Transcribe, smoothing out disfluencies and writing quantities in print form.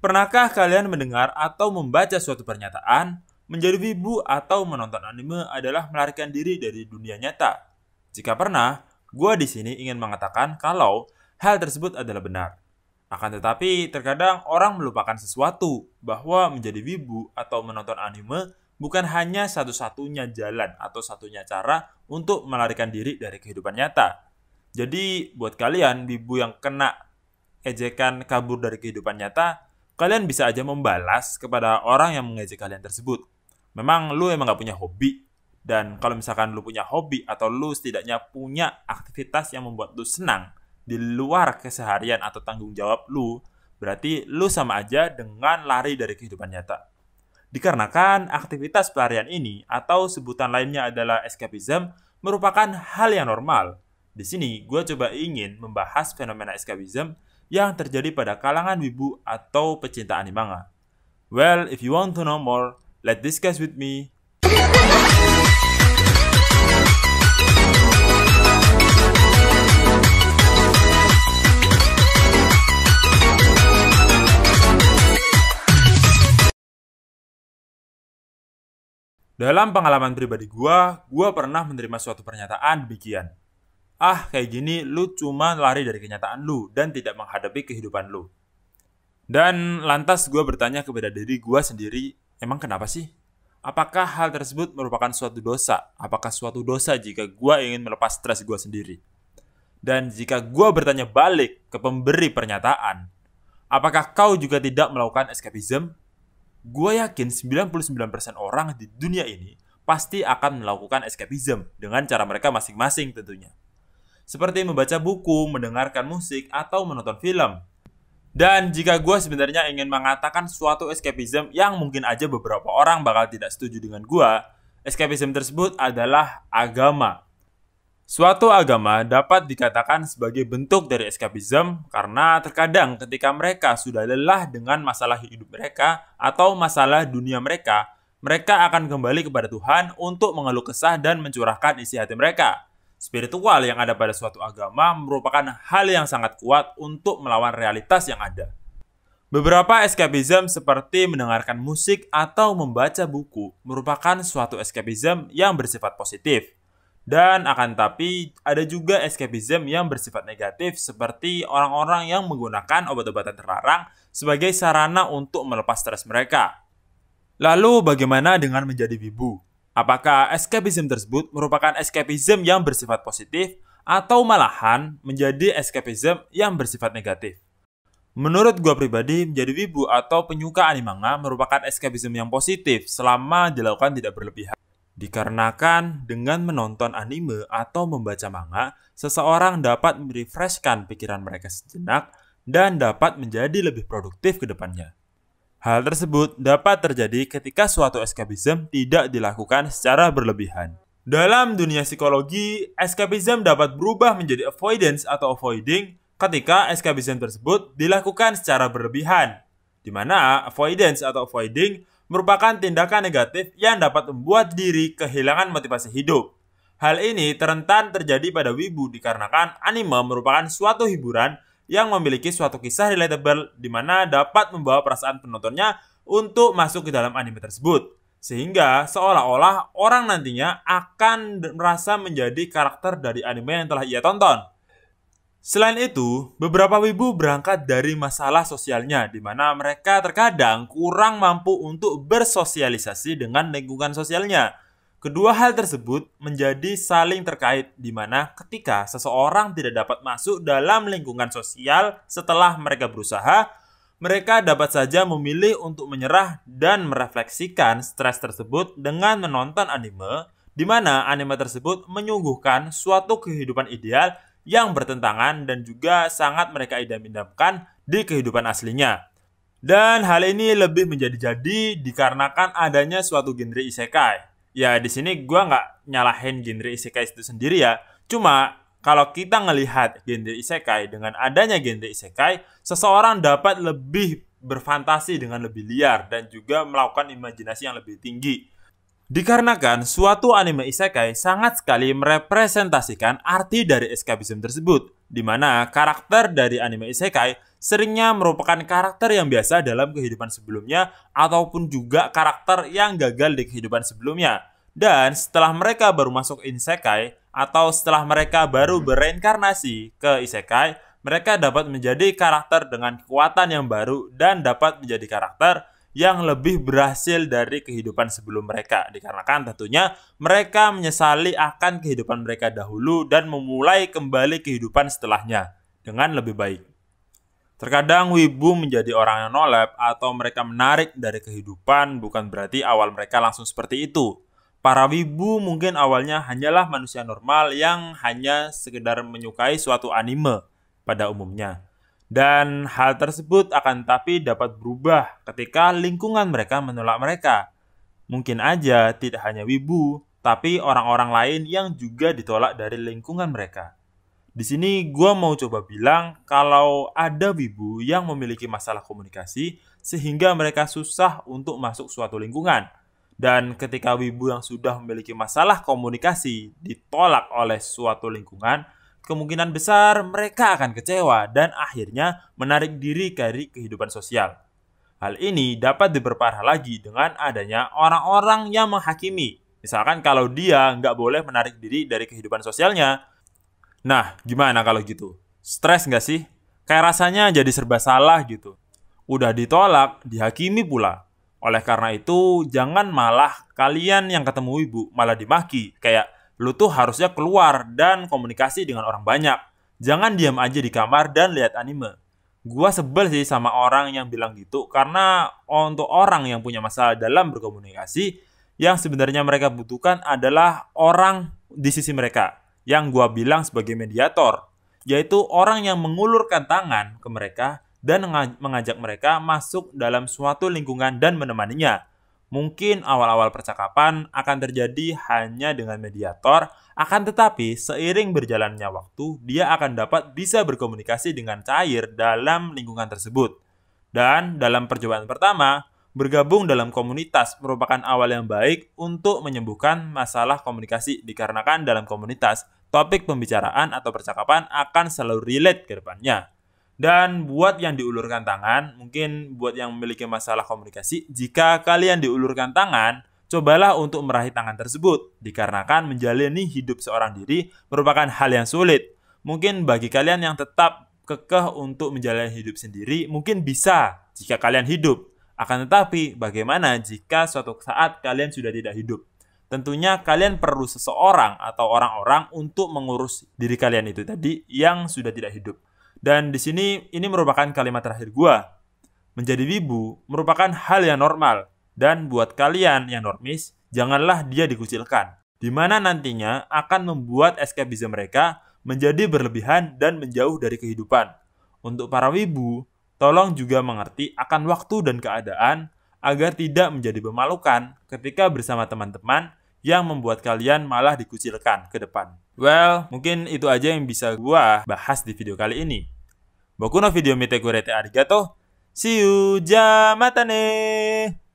Pernahkah kalian mendengar atau membaca suatu pernyataan, menjadi wibu atau menonton anime adalah melarikan diri dari dunia nyata? Jika pernah, gue di sini ingin mengatakan kalau hal tersebut adalah benar. Akan tetapi, terkadang orang melupakan sesuatu bahwa menjadi wibu atau menonton anime bukan hanya satu-satunya jalan atau satunya cara untuk melarikan diri dari kehidupan nyata. Jadi, buat kalian wibu yang kena ejekan kabur dari kehidupan nyata, kalian bisa aja membalas kepada orang yang mengejek kalian tersebut. Memang lu emang gak punya hobi. Dan kalau misalkan lu punya hobi atau lu setidaknya punya aktivitas yang membuat lu senang di luar keseharian atau tanggung jawab lu, berarti lu sama aja dengan lari dari kehidupan nyata. Dikarenakan aktivitas pelarian ini atau sebutan lainnya adalah escapism merupakan hal yang normal. Di sini gue coba ingin membahas fenomena escapism yang terjadi pada kalangan wibu atau pecinta anime manga. Well, if you want to know more, let's discuss with me. Dalam pengalaman pribadi gue pernah menerima suatu pernyataan demikian. Kayak gini lu cuma lari dari kenyataan lu dan tidak menghadapi kehidupan lu. Dan lantas gue bertanya kepada diri gue sendiri, emang kenapa sih? Apakah hal tersebut merupakan suatu dosa? Apakah suatu dosa jika gue ingin melepas stres gue sendiri? Dan jika gue bertanya balik ke pemberi pernyataan, apakah kau juga tidak melakukan escapism? Gue yakin 99% orang di dunia ini pasti akan melakukan escapism dengan cara mereka masing-masing tentunya. Seperti membaca buku, mendengarkan musik, atau menonton film. Dan jika gue sebenarnya ingin mengatakan suatu escapism yang mungkin aja beberapa orang bakal tidak setuju dengan gue, escapism tersebut adalah agama. Suatu agama dapat dikatakan sebagai bentuk dari escapism karena terkadang ketika mereka sudah lelah dengan masalah hidup mereka atau masalah dunia mereka, mereka akan kembali kepada Tuhan untuk mengeluh kesah dan mencurahkan isi hati mereka. Spiritual yang ada pada suatu agama merupakan hal yang sangat kuat untuk melawan realitas yang ada. Beberapa escapism seperti mendengarkan musik atau membaca buku merupakan suatu escapism yang bersifat positif. Dan akan tapi ada juga escapism yang bersifat negatif seperti orang-orang yang menggunakan obat-obatan terlarang sebagai sarana untuk melepas stres mereka. Lalu bagaimana dengan menjadi wibu? Apakah escapism tersebut merupakan escapism yang bersifat positif atau malahan menjadi escapism yang bersifat negatif? Menurut gue pribadi, menjadi wibu atau penyuka anime manga merupakan escapism yang positif selama dilakukan tidak berlebihan. Dikarenakan dengan menonton anime atau membaca manga, seseorang dapat merefreshkan pikiran mereka sejenak dan dapat menjadi lebih produktif ke depannya. Hal tersebut dapat terjadi ketika suatu escapism tidak dilakukan secara berlebihan. Dalam dunia psikologi, escapism dapat berubah menjadi avoidance atau avoiding ketika escapism tersebut dilakukan secara berlebihan, di mana avoidance atau avoiding merupakan tindakan negatif yang dapat membuat diri kehilangan motivasi hidup. Hal ini rentan terjadi pada wibu dikarenakan anime merupakan suatu hiburan yang memiliki suatu kisah relatable di mana dapat membawa perasaan penontonnya untuk masuk ke dalam anime tersebut. Sehingga seolah-olah orang nantinya akan merasa menjadi karakter dari anime yang telah ia tonton. Selain itu, beberapa wibu berangkat dari masalah sosialnya di mana mereka terkadang kurang mampu untuk bersosialisasi dengan lingkungan sosialnya. Kedua hal tersebut menjadi saling terkait di mana ketika seseorang tidak dapat masuk dalam lingkungan sosial setelah mereka berusaha, mereka dapat saja memilih untuk menyerah dan merefleksikan stres tersebut dengan menonton anime, di mana anime tersebut menyuguhkan suatu kehidupan ideal yang bertentangan dan juga sangat mereka idam-idamkan di kehidupan aslinya. Dan hal ini lebih menjadi-jadi dikarenakan adanya suatu genre isekai. Ya, di sini gue nggak nyalahin genre isekai itu sendiri ya. Cuma kalau kita ngelihat genre isekai dengan adanya genre isekai, seseorang dapat lebih berfantasi dengan lebih liar dan juga melakukan imajinasi yang lebih tinggi. Dikarenakan suatu anime isekai sangat sekali merepresentasikan arti dari escapism tersebut. di mana karakter dari anime isekai seringnya merupakan karakter yang biasa dalam kehidupan sebelumnya ataupun juga karakter yang gagal di kehidupan sebelumnya. Dan setelah mereka baru masuk isekai atau setelah mereka baru bereinkarnasi ke isekai, mereka dapat menjadi karakter dengan kekuatan yang baru dan dapat menjadi karakter yang lebih berhasil dari kehidupan sebelum mereka. Dikarenakan tentunya mereka menyesali akan kehidupan mereka dahulu dan memulai kembali kehidupan setelahnya dengan lebih baik. Terkadang wibu menjadi orang yang nolep atau mereka menarik dari kehidupan bukan berarti awal mereka langsung seperti itu. Para wibu mungkin awalnya hanyalah manusia normal yang hanya sekedar menyukai suatu anime pada umumnya. Dan hal tersebut akan tapi dapat berubah ketika lingkungan mereka menolak mereka. Mungkin aja tidak hanya wibu, tapi orang-orang lain yang juga ditolak dari lingkungan mereka. Di sini gue mau coba bilang kalau ada wibu yang memiliki masalah komunikasi sehingga mereka susah untuk masuk suatu lingkungan. Dan ketika wibu yang sudah memiliki masalah komunikasi ditolak oleh suatu lingkungan, kemungkinan besar mereka akan kecewa dan akhirnya menarik diri dari kehidupan sosial. Hal ini dapat diperparah lagi dengan adanya orang-orang yang menghakimi. Misalkan kalau dia nggak boleh menarik diri dari kehidupan sosialnya. Nah, gimana kalau gitu? Stres nggak sih? Kayak rasanya jadi serba salah gitu. Udah ditolak, dihakimi pula. Oleh karena itu, jangan malah kalian yang ketemu wibu malah dimaki. Kayak, lu tuh harusnya keluar dan komunikasi dengan orang banyak. Jangan diam aja di kamar dan lihat anime. Gua sebel sih sama orang yang bilang gitu, karena untuk orang yang punya masalah dalam berkomunikasi, yang sebenarnya mereka butuhkan adalah orang di sisi mereka yang gua bilang sebagai mediator, yaitu orang yang mengulurkan tangan ke mereka dan mengajak mereka masuk dalam suatu lingkungan dan menemaninya. Mungkin awal-awal percakapan akan terjadi hanya dengan mediator, akan tetapi seiring berjalannya waktu, dia akan dapat bisa berkomunikasi dengan cair dalam lingkungan tersebut. Dan dalam percobaan pertama, bergabung dalam komunitas merupakan awal yang baik untuk menyembuhkan masalah komunikasi dikarenakan dalam komunitas, topik pembicaraan atau percakapan akan selalu relate ke depannya. Dan buat yang diulurkan tangan, mungkin buat yang memiliki masalah komunikasi, jika kalian diulurkan tangan, cobalah untuk meraih tangan tersebut, dikarenakan menjalani hidup seorang diri merupakan hal yang sulit. Mungkin bagi kalian yang tetap kekeh untuk menjalani hidup sendiri, mungkin bisa jika kalian hidup. Akan tetapi, bagaimana jika suatu saat kalian sudah tidak hidup? Tentunya kalian perlu seseorang atau orang-orang untuk mengurus diri kalian itu tadi yang sudah tidak hidup. Dan di sini ini merupakan kalimat terakhir gua. Menjadi wibu merupakan hal yang normal. Dan buat kalian yang normis, janganlah dia dikucilkan. Di mana nantinya akan membuat escapism mereka menjadi berlebihan dan menjauh dari kehidupan. Untuk para wibu, tolong juga mengerti akan waktu dan keadaan agar tidak menjadi memalukan ketika bersama teman-teman yang membuat kalian malah dikucilkan ke depan. Well, mungkin itu aja yang bisa gua bahas di video kali ini. Boku no video mite kurete arigato. See you, jamatane!